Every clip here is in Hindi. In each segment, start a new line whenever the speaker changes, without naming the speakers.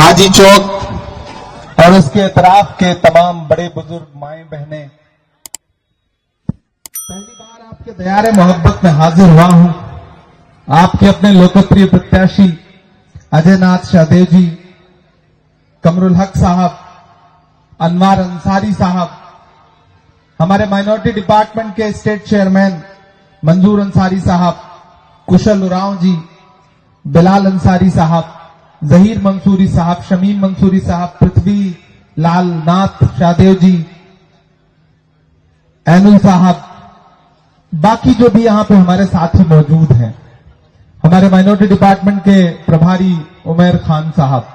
हाजी चौक और उसके इतराफ के तमाम बड़े बुजुर्ग माएं बहनें, पहली बार आपके दयारे मोहब्बत में हाजिर हुआ हूं। आपके अपने लोकप्रिय प्रत्याशी अजय नाथ शाहदेव जी, कमरुल हक साहब, अनवार अंसारी साहब, हमारे माइनॉरिटी डिपार्टमेंट के स्टेट चेयरमैन मंजूर अंसारी साहब, कुशल उरांव जी, बिलाल अंसारी साहब, जहीर मंसूरी साहब, शमीम मंसूरी साहब, पृथ्वी लाल नाथ शाहदेव जी, ऐनुल साहब, बाकी जो भी यहां पे हमारे साथी मौजूद हैं, हमारे माइनॉरिटी डिपार्टमेंट के प्रभारी उमैर खान साहब,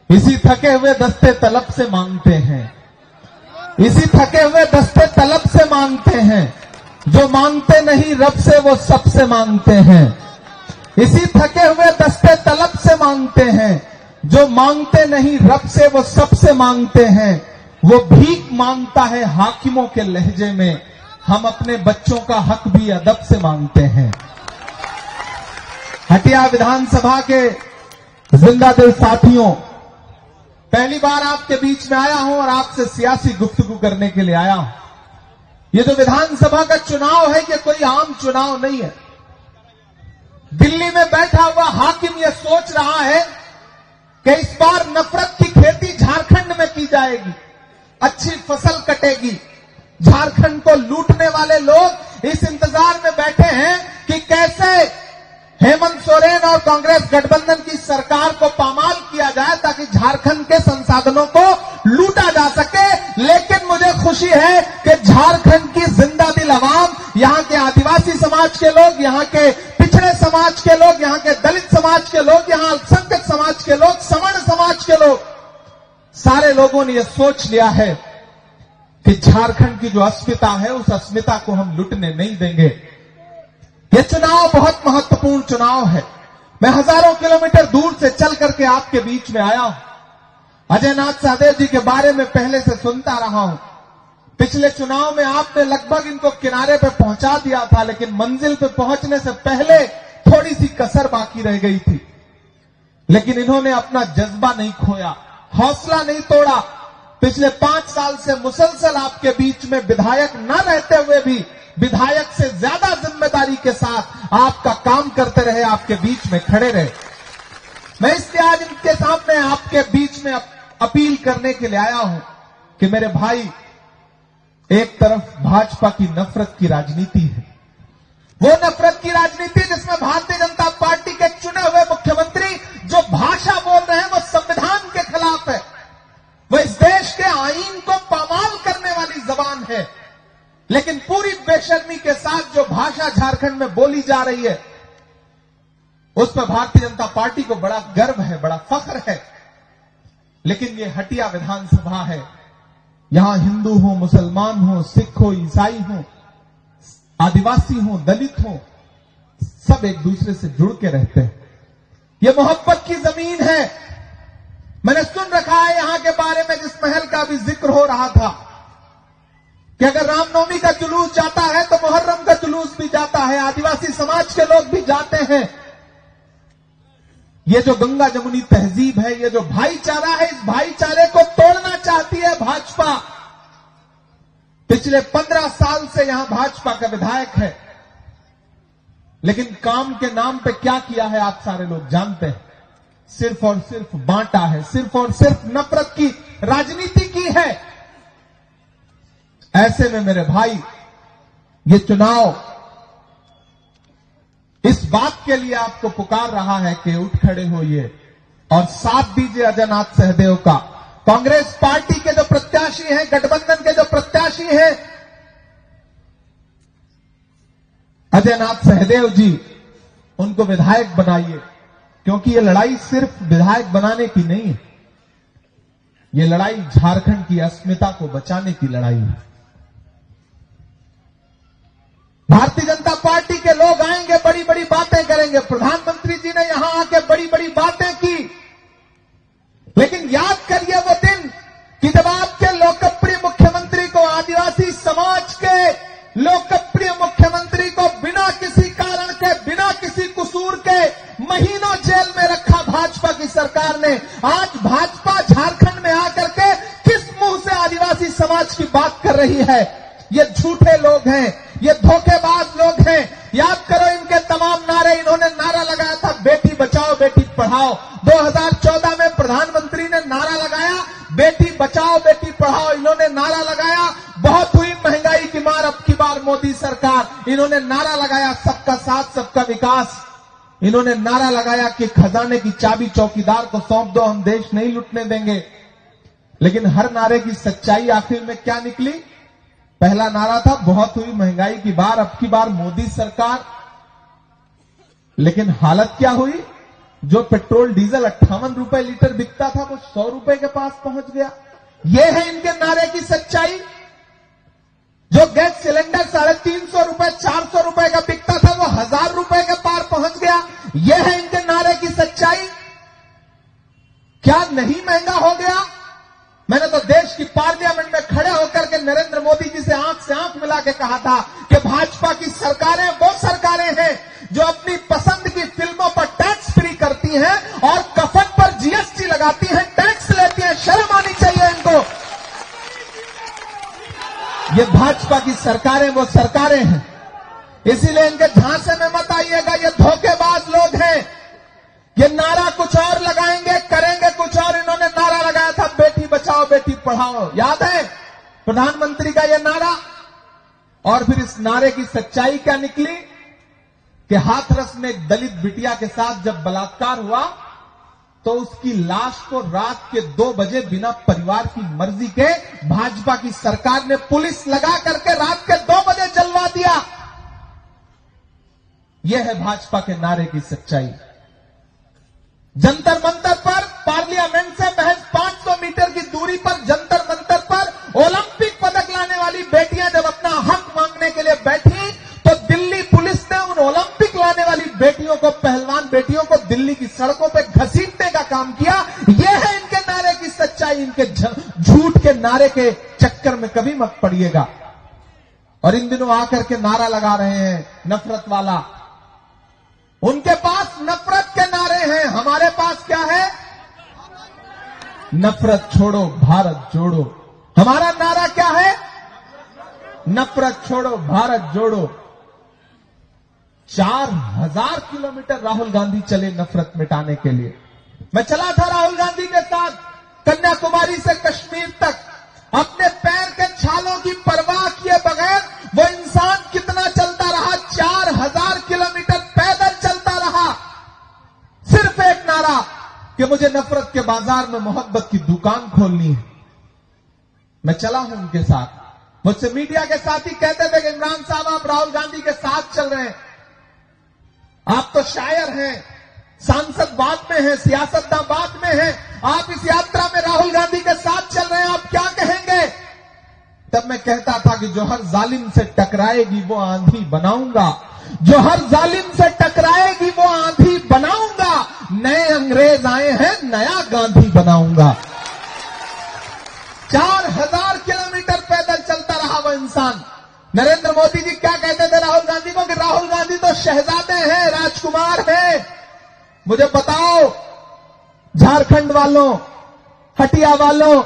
इसी थके हुए दस्ते तलब से मांगते हैं, इसी थके हुए दस्ते तलब से मांगते हैं, जो मांगते नहीं रब से वो सबसे मांगते हैं। इसी थके हुए दस्ते तलब से मांगते हैं, जो मांगते नहीं रब से वो सबसे मांगते हैं। वो भीख मांगता है हाकिमों के लहजे में, हम अपने बच्चों का हक भी अदब से मांगते हैं। हटिया विधानसभा के जिंदा दिल साथियों, पहली बार आपके बीच में आया हूं और आपसे सियासी गुफ्तगू करने के लिए आया हूं। ये जो विधानसभा का चुनाव है, ये कोई आम चुनाव नहीं है। दिल्ली में बैठा हुआ हाकिम यह सोच रहा है कि इस बार नफरत की खेती झारखंड में की जाएगी, अच्छी फसल कटेगी। झारखंड को लूटने वाले लोग इस इंतजार में बैठे हैं कि कैसे हेमंत सोरेन और कांग्रेस गठबंधन की सरकार को पामाल किया जाए ताकि झारखंड के संसाधनों को लूटा जा सके। लेकिन मुझे खुशी है कि झारखंड की जिंदा दिल अवाम, यहां के आदिवासी समाज के लोग, यहां के पिछड़े समाज के लोग, यहां के दलित समाज के लोग, यहां अल्पसंख्यक समाज के लोग, सवर्ण समाज के लोग, सारे लोगों ने यह सोच लिया है कि झारखंड की जो अस्मिता है, उस अस्मिता को हम लुटने नहीं देंगे। यह चुनाव बहुत महत्वपूर्ण चुनाव है। मैं हजारों किलोमीटर दूर से चल करके आपके बीच में आया हूं। अजय नाथ शाहदेव जी के बारे में पहले से सुनता रहा हूं। पिछले चुनाव में आपने लगभग इनको किनारे पे पहुंचा दिया था, लेकिन मंजिल पे पहुंचने से पहले थोड़ी सी कसर बाकी रह गई थी। लेकिन इन्होंने अपना जज्बा नहीं खोया, हौसला नहीं तोड़ा। पिछले 5 साल से मुसलसल आपके बीच में विधायक न रहते हुए भी विधायक से ज्यादा जिम्मेदारी के साथ आपका काम करते रहे, आपके बीच में खड़े रहे। मैं इसलिए आज इनके सामने आपके बीच में अपील करने के लिए आया हूं कि मेरे भाई, एक तरफ भाजपा की नफरत की राजनीति है, वो नफरत की राजनीति जिसमें भारतीय जनता पार्टी के चुने हुए मुख्यमंत्री जो भाषा बोल रहे हैं वो संविधान के खिलाफ है, वो इस देश के आईन को पामाल करने वाली जबान है। लेकिन पूरी बेशर्मी के साथ जो भाषा झारखंड में बोली जा रही है, उस पर भारतीय जनता पार्टी को बड़ा गर्व है, बड़ा फख्र है। लेकिन ये हटिया विधानसभा है, यहां हिंदू हो, मुसलमान हो, सिख हो, ईसाई हो, आदिवासी हो, दलित हो, सब एक दूसरे से जुड़ के रहते हैं। ये मोहब्बत की जमीन है। मैंने सुन रखा है यहां के बारे में, जिस महल का भी जिक्र हो रहा था, कि अगर रामनवमी का जुलूस जाता है तो मुहर्रम का जुलूस भी जाता है, आदिवासी समाज के लोग भी जाते हैं। ये जो गंगा जमुनी तहजीब है, ये जो भाईचारा है, इस भाईचारे को तोड़ना चाहती है भाजपा। पिछले 15 साल से यहां भाजपा का विधायक है, लेकिन काम के नाम पे क्या किया है आप सारे लोग जानते हैं। सिर्फ और सिर्फ बांटा है, सिर्फ और सिर्फ नफरत की राजनीति की है। ऐसे में मेरे भाई, ये चुनाव इस बात के लिए आपको पुकार रहा है कि उठ खड़े होइए और साथ दीजिए अजय नाथ शाहदेव का। कांग्रेस पार्टी के जो प्रत्याशी हैं, गठबंधन के जो प्रत्याशी हैं, अजय नाथ शाहदेव जी, उनको विधायक बनाइए। क्योंकि ये लड़ाई सिर्फ विधायक बनाने की नहीं है, ये लड़ाई झारखंड की अस्मिता को बचाने की लड़ाई है। भारतीय जनता पार्टी के लोग आएंगे, बड़ी बड़ी बातें करेंगे। प्रधानमंत्री जी ने यहां आके बड़ी बड़ी बातें की, लेकिन याद करिए वो दिन कि जब आपके लोकप्रिय मुख्यमंत्री को, आदिवासी समाज के लोकप्रिय मुख्यमंत्री को बिना किसी कारण के, बिना किसी कसूर के महीनों जेल में रखा भाजपा की सरकार ने। आज भाजपा झारखंड में आकर के किस मुंह से आदिवासी समाज की बात कर रही है? ये झूठे लोग हैं, ये धोखेबाज लोग हैं। याद करो इनके तमाम नारे, इन्होंने नारा लगाया था बेटी बचाओ बेटी पढ़ाओ। 2014 में प्रधानमंत्री ने नारा लगाया बेटी बचाओ बेटी पढ़ाओ, इन्होंने नारा लगाया बहुत हुई महंगाई की मार अब की बार मोदी सरकार, इन्होंने नारा लगाया सबका साथ सबका विकास, इन्होंने नारा लगाया कि खजाने की चाबी चौकीदार को सौंप दो, हम देश नहीं लूटने देंगे। लेकिन हर नारे की सच्चाई आखिर में क्या निकली? पहला नारा था बहुत हुई महंगाई की बार अब की बार मोदी सरकार, लेकिन हालत क्या हुई? जो पेट्रोल डीजल 58 रुपए लीटर बिकता था वो 100 रुपए के पास पहुंच गया। यह है इनके नारे की सच्चाई। जो गैस सिलेंडर 350 रुपए 400 रुपए का बिकता था वो 1000 रुपए के पार पहुंच गया। यह है इनके नारे की सच्चाई। क्या नहीं महंगा हो गया? मैंने तो देश की पार्लियामेंट में खड़े होकर के नरेंद्र मोदी जी से आंख मिला के कहा था कि भाजपा की सरकारें वो सरकारें हैं जो अपनी पसंद की फिल्मों पर टैक्स फ्री करती हैं और कफन पर जीएसटी लगाती हैं, टैक्स लेती हैं। शर्म आनी चाहिए इनको। ये भाजपा की सरकारें वो सरकारें हैं, इसीलिए इनके झांसे में मत आइएगा। ये धोखेबाज लोग हैं, ये नारा कुछ और लगाएंगे करेंगे कुछ और। इन्होंने नारा लगाया था बेटी बचाओ बेटी पढ़ाओ, याद है प्रधानमंत्री का यह नारा? और फिर इस नारे की सच्चाई क्या निकली कि हाथरस में एक दलित बिटिया के साथ जब बलात्कार हुआ तो उसकी लाश को रात के 2 बजे बिना परिवार की मर्जी के भाजपा की सरकार ने पुलिस लगा करके रात के 2 बजे जलवा दिया। यह है भाजपा के नारे की सच्चाई। जंतर मंतर पर पार्लियामेंट से महज 500 मीटर की दूरी पर जंतर मंतर पर ओलंपिक पदक लाने वाली बेटियां जब अपना हक मांगने के लिए बैठी तो दिल्ली पुलिस ने उन ओलंपिक लाने वाली बेटियों को, पहलवान बेटियों को दिल्ली की सड़कों पर घसीटने का काम किया। यह है इनके नारे की सच्चाई। इनके झूठ के नारे के चक्कर में कभी मत पड़िएगा। और इन दिनों आकर के नारा लगा रहे हैं नफरत वाला। उनके पास नफरत के नारे हैं, हमारे पास क्या है? नफरत छोड़ो भारत जोड़ो। हमारा नारा क्या है? नफरत छोड़ो भारत जोड़ो। 4000 किलोमीटर राहुल गांधी चले नफरत मिटाने के लिए। मैं चला था राहुल गांधी के साथ कन्याकुमारी से कश्मीर तक, अपने पैर के छालों की परवाह किए बगैर वो इंसान कितना चलता रहा? 4000 किलोमीटर पैदल चलता रहा। सिर्फ एक नारा कि मुझे नफरत के बाजार में मोहब्बत की दुकान खोलनी है। मैं चला हूं उनके साथ। मुझसे मीडिया के साथी कहते थे कि इमरान साहब आप राहुल गांधी के साथ चल रहे हैं, आप तो शायर हैं, सांसद बाद में हैं, सियासतदान बाद में हैं, आप इस यात्रा में राहुल गांधी के साथ चल रहे हैं, आप क्या कहेंगे? तब मैं कहता था कि जो हर जालिम से टकराएगी वो आंधी बनाऊंगा, जो हर जालिम से टकराएगी वो आंधी बनाऊंगा। नए अंग्रेज आए हैं, नया गांधी बनाऊंगा। 4000 किलोमीटर पैदल चलता रहा वो इंसान। नरेंद्र मोदी जी क्या कहते थे राहुल गांधी को कि राहुल गांधी तो शहजादे हैं, राजकुमार हैं। मुझे बताओ झारखंड वालों, हटिया वालों,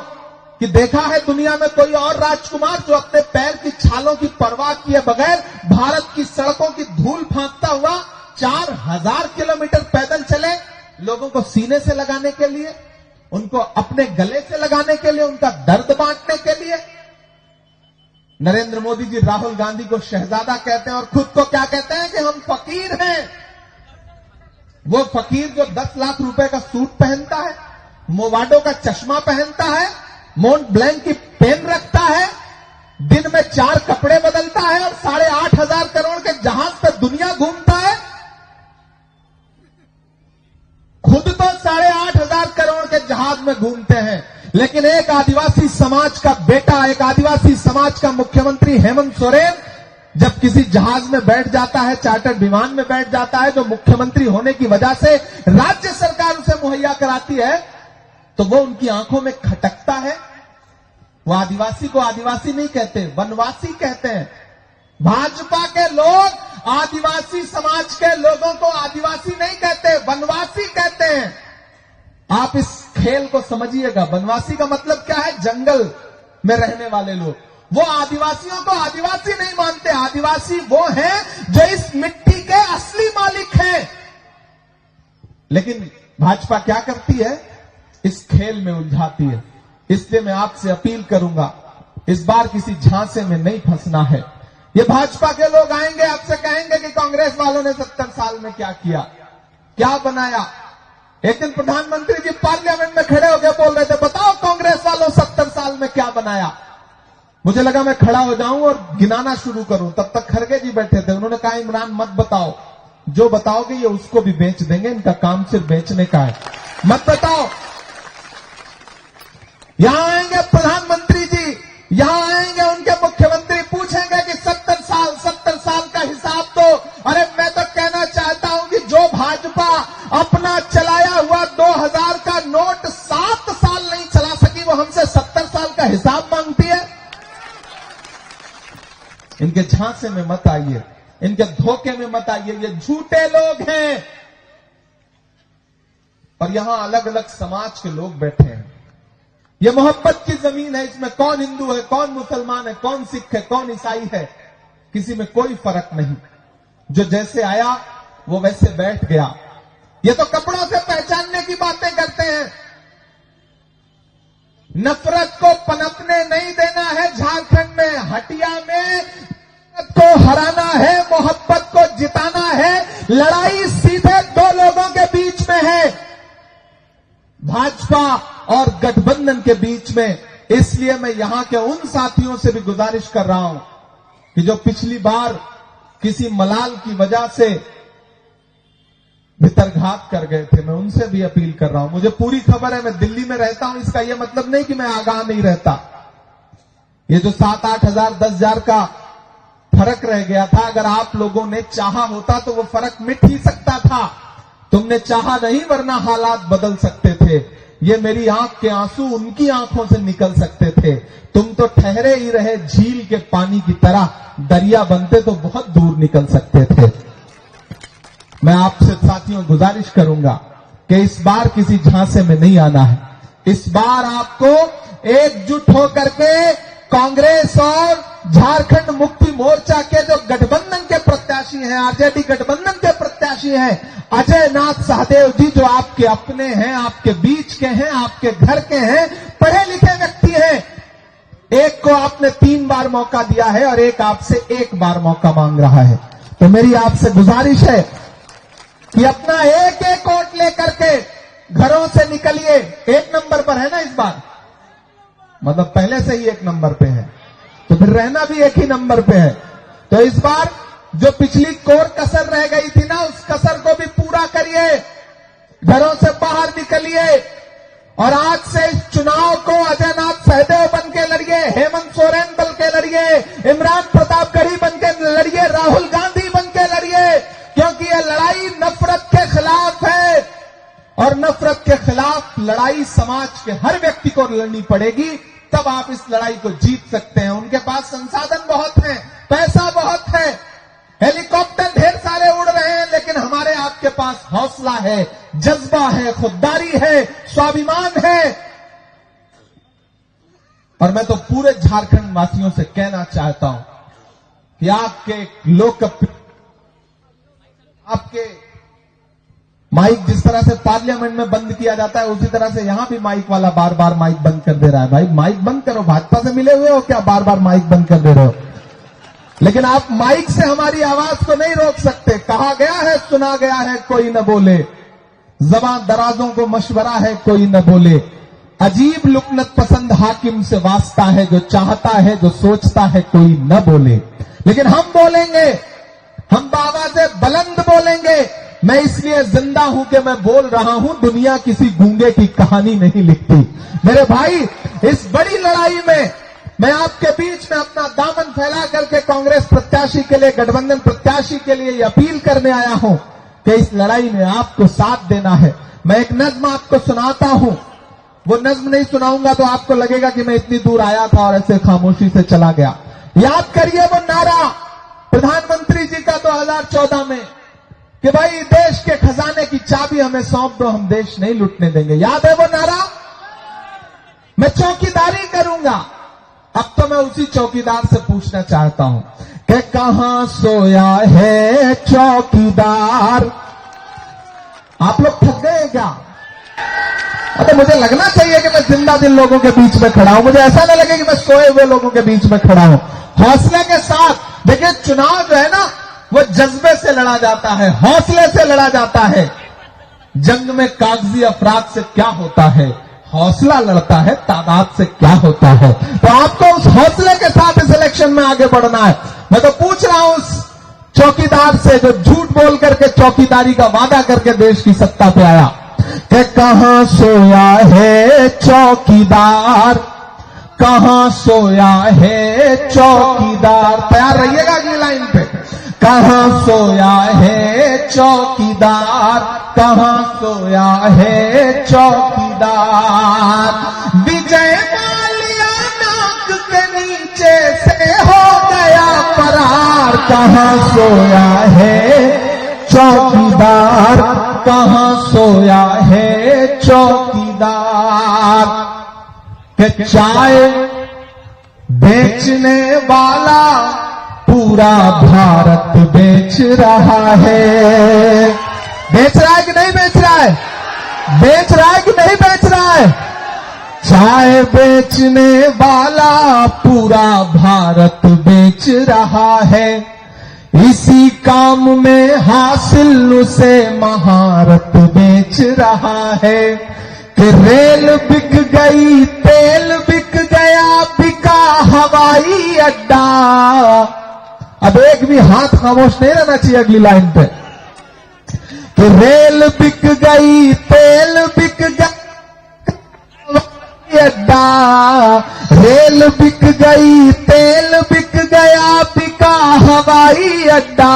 कि देखा है दुनिया में कोई और राजकुमार जो अपने पैर की छालों की परवाह किए बगैर भारत की सड़कों की धूल फांकता हुआ 4000 किलोमीटर पैदल चले, लोगों को सीने से लगाने के लिए, उनको अपने गले से लगाने के लिए, उनका दर्द बांटने के लिए। नरेंद्र मोदी जी राहुल गांधी को शहजादा कहते हैं और खुद को क्या कहते हैं कि हम फकीर हैं। वो फकीर जो 10 लाख रुपए का सूट पहनता है, मोवाडो का चश्मा पहनता है, मोंट ब्लैंक की पेन रखता है, दिन में 4 कपड़े बदलता है और 8,500 करोड़ के जहाज पर दुनिया घूमता है। खुद तो 8,500 करोड़ के जहाज में घूमते हैं, लेकिन एक आदिवासी समाज का बेटा, एक आदिवासी समाज का मुख्यमंत्री हेमंत सोरेन जब किसी जहाज में बैठ जाता है, चार्टर्ड विमान में बैठ जाता है, जो मुख्यमंत्री होने की वजह से राज्य सरकार उसे मुहैया कराती है, तो वो उनकी आंखों में खटकता है। वो आदिवासी को आदिवासी नहीं कहते, वनवासी कहते हैं। भाजपा के लोग आदिवासी समाज के लोगों को आदिवासी नहीं कहते, वनवासी कहते हैं। आप इस खेल को समझिएगा। बनवासी का मतलब क्या है? जंगल में रहने वाले लोग। वो आदिवासियों को आदिवासी नहीं मानते। आदिवासी वो हैं जो इस मिट्टी के असली मालिक हैं। लेकिन भाजपा क्या करती है? इस खेल में उलझाती है। इसलिए मैं आपसे अपील करूंगा, इस बार किसी झांसे में नहीं फंसना है। ये भाजपा के लोग आएंगे, आपसे कहेंगे कि कांग्रेस वालों ने 70 साल में क्या किया, क्या बनाया। एक दिन प्रधानमंत्री जी पार्लियामेंट में खड़े होकर बोल रहे थे, बताओ कांग्रेस वालों 70 साल में क्या बनाया। मुझे लगा मैं खड़ा हो जाऊं और गिनाना शुरू करूं, तब तक खड़गे जी बैठे थे। उन्होंने कहा, इमरान मत बताओ, जो बताओगे ये उसको भी बेच देंगे, इनका काम सिर्फ बेचने का है, मत बताओ। यहां आएंगे प्रधानमंत्री जी, यहां आएंगे उनके मुख्यमंत्री, पूछेंगे कि 70 साल का हिसाब दो। अरे मैं तो कहना चाहता हूं कि जो भाजपा अपना चलाया हुआ 2000 का नोट 7 साल नहीं चला सकी, वो हमसे 70 साल का हिसाब मांगती है। इनके झांसे में मत आइए, इनके धोखे में मत आइए। ये झूठे लोग हैं। और यहां अलग अलग समाज के लोग बैठे हैं। ये मोहब्बत की जमीन है। इसमें कौन हिंदू है, कौन मुसलमान है, कौन सिख है, कौन ईसाई है, किसी में कोई फर्क नहीं। जो जैसे आया वो वैसे बैठ गया। ये तो कपड़ों से पहचानने की बातें करते हैं। नफरत को पनपने नहीं देना है। झारखंड में, हटिया में नफरत को हराना है, मोहब्बत को जिताना है। लड़ाई सीधे दो लोगों के बीच में है, भाजपा और गठबंधन के बीच में। इसलिए मैं यहां के उन साथियों से भी गुजारिश कर रहा हूं कि जो पिछली बार किसी मलाल की वजह से भितरघात कर गए थे, मैं उनसे भी अपील कर रहा हूं। मुझे पूरी खबर है, मैं दिल्ली में रहता हूं, इसका यह मतलब नहीं कि मैं आगाह नहीं रहता। ये जो 7-8 हजार 10,000 का फर्क रह गया था, अगर आप लोगों ने चाहा होता तो वो फर्क मिट ही सकता था। तुमने चाहा नहीं, वरना हालात बदल सकते थे। ये मेरी आंख के आंसू उनकी आंखों से निकल सकते थे। तुम तो ठहरे ही रहे झील के पानी की तरह, दरिया बनते तो बहुत दूर निकल सकते थे। मैं आपसे साथियों गुजारिश करूंगा कि इस बार किसी झांसे में नहीं आना है। इस बार आपको एकजुट होकर के कांग्रेस और झारखंड मुक्ति मोर्चा के जो गठबंधन के प्रत्याशी हैं, आरजेडी गठबंधन के प्रत्याशी हैं, अजय नाथ सहदेव जी, जो आपके अपने हैं, आपके बीच के हैं, आपके घर के हैं, पढ़े लिखे व्यक्ति हैं। एक को आपने 3 बार मौका दिया है और एक आपसे 1 बार मौका मांग रहा है। तो मेरी आपसे गुजारिश है कि अपना एक एक वोट लेकर के घरों से निकलिए। 1 नंबर पर है ना इस बार, मतलब पहले से ही 1 नंबर पे है, तो फिर रहना भी 1 ही नंबर पे है। तो इस बार जो पिछली कोर कसर रह गई थी ना, उस कसर को भी पूरा करिए, घरों से बाहर निकलिए और आज से इस चुनाव को अजय नाथ सहदेव बन के लड़िए, हेमंत सोरेन बन के लड़िए, इमरान प्रतापगढ़ी बन के लड़िए, राहुल गांधी बन के लड़िए, क्योंकि यह लड़ाई नफरत के खिलाफ है। और नफरत के खिलाफ लड़ाई समाज के हर व्यक्ति को लड़नी पड़ेगी, तब आप इस लड़ाई को जीत सकते हैं। उनके पास संसाधन बहुत हैं, पैसा बहुत है, हेलीकॉप्टर ढेर सारे उड़ रहे हैं, लेकिन हमारे आपके पास हौसला है, जज्बा है, खुददारी है, स्वाभिमान है। और मैं तो पूरे झारखंड वासियों से कहना चाहता हूं कि आपके लोकप्रिय, आपके माइक जिस तरह से पार्लियामेंट में बंद किया जाता है, उसी तरह से यहां भी माइक वाला बार बार माइक बंद कर दे रहा है। भाई माइक बंद करो, भाजपा से मिले हुए हो क्या, बार बार माइक बंद कर दे रहे हो। लेकिन आप माइक से हमारी आवाज को नहीं रोक सकते। कहा गया है, सुना गया है, कोई न बोले, ज़बां दराजों को मशवरा है, कोई न बोले। अजीब लुकनत पसंद हाकिम से वास्ता है, जो चाहता है, जो सोचता है, कोई न बोले। लेकिन हम बोलेंगे, हम बाबा से बुलंद बोलेंगे। मैं इसलिए जिंदा हूं कि मैं बोल रहा हूं, दुनिया किसी गूंगे की कहानी नहीं लिखती। मेरे भाई, इस बड़ी लड़ाई में मैं आपके बीच में अपना दामन फैला करके कांग्रेस प्रत्याशी के लिए, गठबंधन प्रत्याशी के लिए अपील करने आया हूं कि इस लड़ाई में आपको साथ देना है। मैं एक नज्म आपको सुनाता हूं, वो नज्म नहीं सुनाऊंगा तो आपको लगेगा कि मैं इतनी दूर आया था और ऐसे खामोशी से चला गया। याद करिए वो नारा प्रधानमंत्री जी का 2014 में कि भाई देश के खजाने की चाबी हमें सौंप दो, हम देश नहीं लूटने देंगे। याद है वो नारा? मैं चौकीदारी करूंगा। अब तो मैं उसी चौकीदार से पूछना चाहता हूं कि कहां सोया है चौकीदार? आप लोग थक गए हैं क्या? अरे मुझे लगना चाहिए कि मैं जिंदा दिल लोगों के बीच में खड़ा हूं। मुझे ऐसा ना लगे कि मैं सोए हुए लोगों के बीच में खड़ा हूं। हौसले के साथ देखिए, चुनाव जो है ना वो जज्बे से लड़ा जाता है, हौसले से लड़ा जाता है। जंग में कागजी अफराद से क्या होता है, हौसला लड़ता है तादाद से क्या होता है। तो आपको उस हौसले के साथ इस इलेक्शन में आगे बढ़ना है। मैं तो पूछ रहा हूं उस चौकीदार से जो झूठ बोल करके चौकीदारी का वादा करके देश की सत्ता पे आया, कि कहां सोया है चौकीदार, कहां सोया है चौकीदार। तैयार रहिएगा अगली लाइन पे। कहां सोया है चौकीदार, कहां सोया है चौकीदार। विजय माल्या नाक के नीचे से हो गया फरार। कहां सोया है चौकीदार, कहां सोया है चौकीदार। कि चाय बेचने वाला पूरा भारत बेच रहा है। बेच रहा है कि नहीं बेच रहा है? बेच रहा है कि नहीं बेच रहा है? चाय बेचने वाला पूरा भारत बेच रहा है। इसी काम में हासिल उसे महारत बेच रहा है। कि रेल बिक गई, तेल बिक गया, बिका हवाई अड्डा। अब एक भी हाथ खामोश नहीं रहना चाहिए अगली लाइन पे। कि रेल बिक गई, तेल बिक गया, हवाई अड्डा। रेल बिक गई, तेल बिक गया, बिका हवाई अड्डा।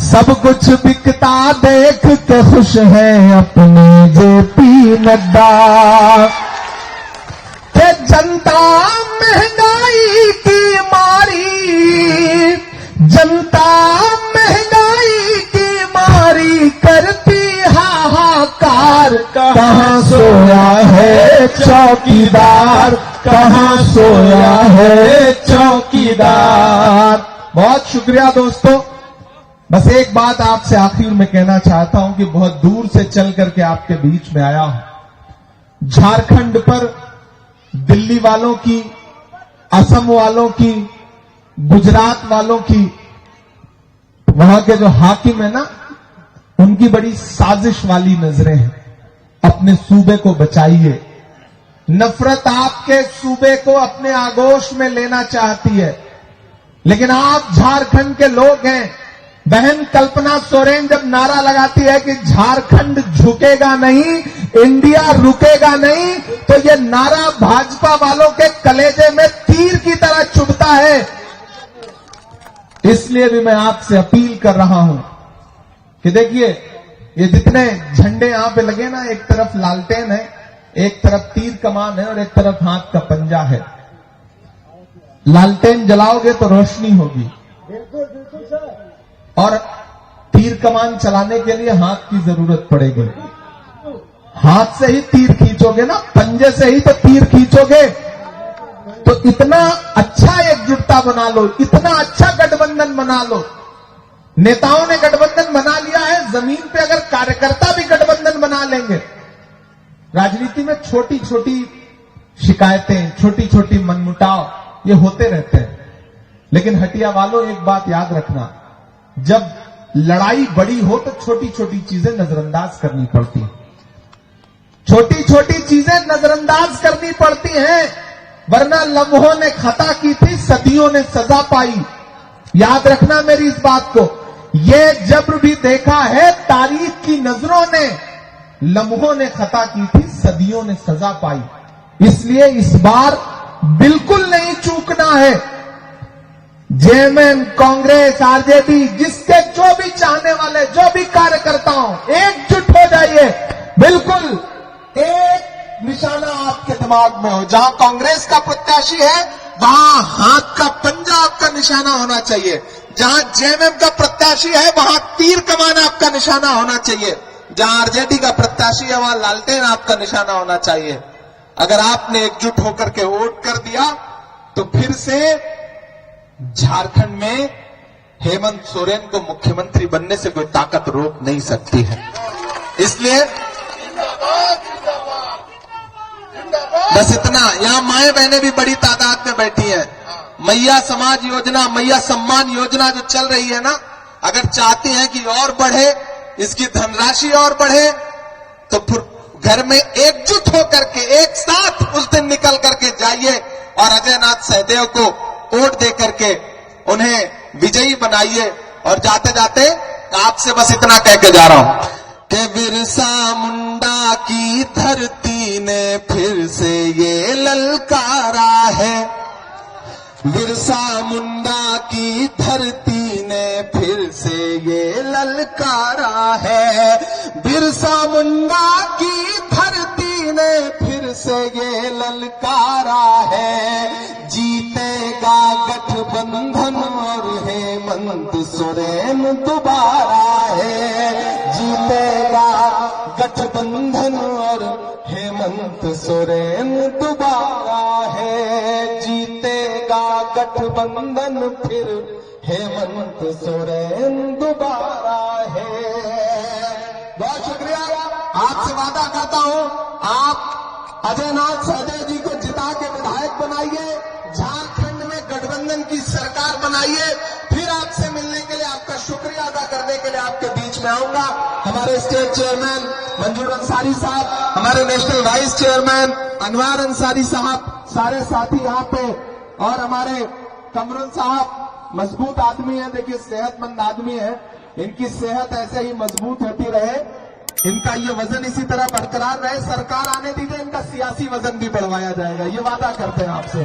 सब कुछ बिकता देख के खुश है अपने जेपी नड्डा। कि जनता महंगाई की मारी, जनता महंगाई की मारी करती हाहाकार। कहां सोया है चौकीदार, कहां सोया है चौकीदार। बहुत शुक्रिया दोस्तों। बस एक बात आपसे आखिर में कहना चाहता हूं कि बहुत दूर से चल करके आपके बीच में आया हूं। झारखंड पर दिल्ली वालों की, असम वालों की, गुजरात वालों की, वहां के जो हाकिम है ना, उनकी बड़ी साजिश वाली नजरें हैं। अपने सूबे को बचाइए। नफरत आपके सूबे को अपने आगोश में लेना चाहती है, लेकिन आप झारखंड के लोग हैं। बहन कल्पना सोरेन जब नारा लगाती है कि झारखंड झुकेगा नहीं, इंडिया रुकेगा नहीं, तो ये नारा भाजपा वालों के कलेजे में तीर की तरह चुभता है। इसलिए भी मैं आपसे अपील कर रहा हूं कि देखिए, ये जितने झंडे यहां पे लगे ना, एक तरफ लालटेन है, एक तरफ तीर कमान है और एक तरफ हाथ का पंजा है। लालटेन जलाओगे तो रोशनी होगी, और तीर कमान चलाने के लिए हाथ की जरूरत पड़ेगी। हाथ से ही तीर खींचोगे ना, पंजे से ही तो तीर खींचोगे। तो इतना अच्छा एकजुटता बना लो, इतना अच्छा गठबंधन बना लो। नेताओं ने गठबंधन बना लिया है, जमीन पे अगर कार्यकर्ता भी गठबंधन बना लेंगे। राजनीति में छोटी छोटी शिकायतें, छोटी छोटी मनमुटाव ये होते रहते हैं, लेकिन हटिया वालों एक बात याद रखना, जब लड़ाई बड़ी हो तो छोटी छोटी चीजें नजरअंदाज करनी पड़ती हैं। छोटी छोटी चीजें नजरअंदाज करनी पड़ती हैं, वरना लम्हों ने खता की थी, सदियों ने सजा पाई। याद रखना मेरी इस बात को। ये जब्र भी देखा है तारीख की नजरों ने, लम्हों ने खता की थी, सदियों ने सजा पाई। इसलिए इस बार बिल्कुल नहीं चूकना है। जेएमएम, कांग्रेस, आरजेडी, जिसके जो भी चाहने वाले, जो भी कार्यकर्ता हो, एकजुट हो जाइए। बिल्कुल एक निशाना आपके दिमाग में हो। जहां कांग्रेस का प्रत्याशी है, वहां हाथ का पंजा पंजा आपका निशाना होना चाहिए। जहां जेएमएम का प्रत्याशी है वहां तीर कमान आपका निशाना होना चाहिए। जहां आरजेडी का प्रत्याशी है वहां लालटेन आपका निशाना होना चाहिए। अगर आपने एकजुट होकर के वोट कर दिया तो फिर से झारखंड में हेमंत सोरेन को मुख्यमंत्री बनने से कोई ताकत रोक नहीं सकती है। इसलिए बस इतना, यहां माएं बहनें भी बड़ी तादाद में बैठी हैं। मैया समाज योजना, मैया सम्मान योजना जो चल रही है ना, अगर चाहती हैं कि और बढ़े, इसकी धनराशि और बढ़े, तो फिर घर में एकजुट होकर के एक साथ उस दिन निकल करके जाइए और अजय नाथ सहदेव को वोट दे करके उन्हें विजयी बनाइए। और जाते जाते आपसे बस इतना कह के जा रहा हूं कि बिरसा मुंडा की धरती ने फिर से ये ललकारा है। बिरसा मुंडा की धरती ने फिर से ये ललकारा है। बिरसा मुंडा की धरती ने फिर से ये ललकारा है। जीतेगा गठबंधन और हेमंत सोरेन दोबारा है। जीतेगा गठबंधन और हेमंत सोरेन दोबारा है। जीतेगा गठबंधन फिर हेमंत सोरेन दोबारा है। बहुत शुक्रिया। आपसे वादा करता हूं, आप अजय नाथ सहदेव जी को जिता के विधायक बनाइए, झारखंड में गठबंधन की सरकार बनाइए। फिर आपसे मिलने के लिए, आपका शुक्रिया अदा करने के लिए आपके बीच में आऊंगा। हमारे स्टेट चेयरमैन मंजूर अंसारी साहब, हमारे नेशनल वाइस चेयरमैन अनवार अंसारी साहब, सारे साथी यहाँ पे, और हमारे कमरुल साहब मजबूत आदमी है। देखिए सेहतमंद आदमी है, इनकी सेहत ऐसे ही मजबूत होती रहे, इनका ये वजन इसी तरह बरकरार रहे। सरकार आने दीजिए, इनका सियासी वजन भी बढ़वाया जाएगा, ये वादा करते हैं आपसे।